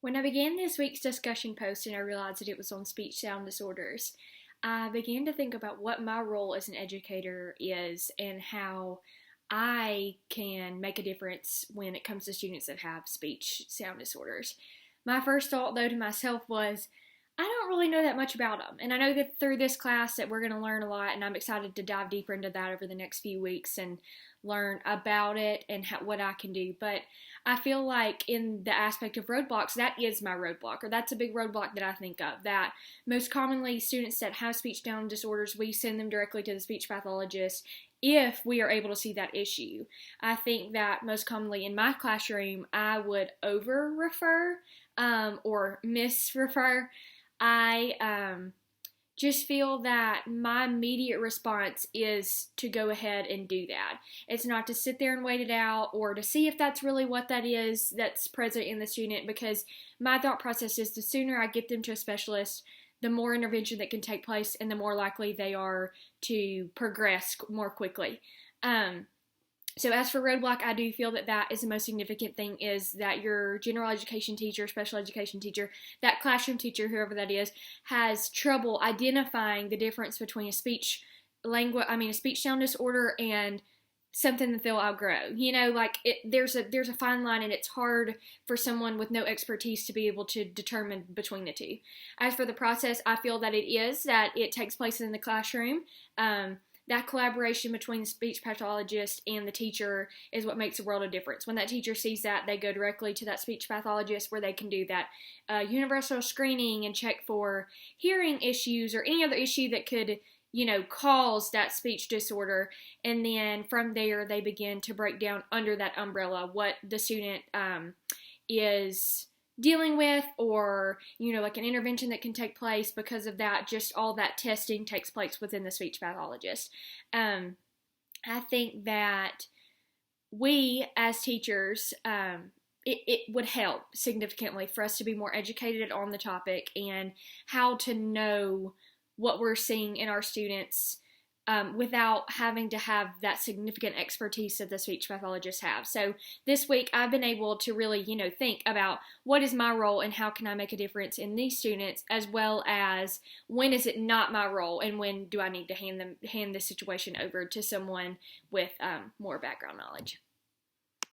When I began this week's discussion post and I realized that it was on speech sound disorders, I began to think about what my role as an educator is and how I can make a difference when it comes to students that have speech sound disorders. My first thought, though, to myself was, I don't really know that much about them. And I know that through this class that we're going to learn a lot, and I'm excited to dive deeper into that over the next few weeks and learn about it and what I can do. But I feel like in the aspect of roadblocks, that is my roadblock, or that's a big roadblock that I think of. That most commonly students that have speech sound disorders, we send them directly to the speech pathologist if we are able to see that issue. I think that most commonly in my classroom, I would over refer or misrefer. I just feel that my immediate response is to go ahead and do that. It's not to sit there and wait it out or to see if that's really what that is that's present in the student, because my thought process is the sooner I get them to a specialist, the more intervention that can take place and the more likely they are to progress more quickly. So as for roadblock, I do feel that that is the most significant thing, is that your general education teacher, special education teacher, that classroom teacher, whoever that is, has trouble identifying the difference between a speech sound disorder and something that they'll outgrow. There's a fine line, and it's hard for someone with no expertise to be able to determine between the two. As for the process, I feel that it takes place in the classroom. That collaboration between the speech pathologist and the teacher is what makes a world of difference. When that teacher sees that, they go directly to that speech pathologist where they can do that universal screening and check for hearing issues or any other issue that could, cause that speech disorder. And then from there, they begin to break down under that umbrella what the student is dealing with, or like an intervention that can take place because of that. Just all that testing takes place within the speech pathologist. I think that we as teachers, it would help significantly for us to be more educated on the topic and how to know what we're seeing in our students without having to have that significant expertise that the speech pathologists have. So this week I've been able to really, think about what is my role and how can I make a difference in these students, as well as when is it not my role and when do I need to hand this situation over to someone with more background knowledge.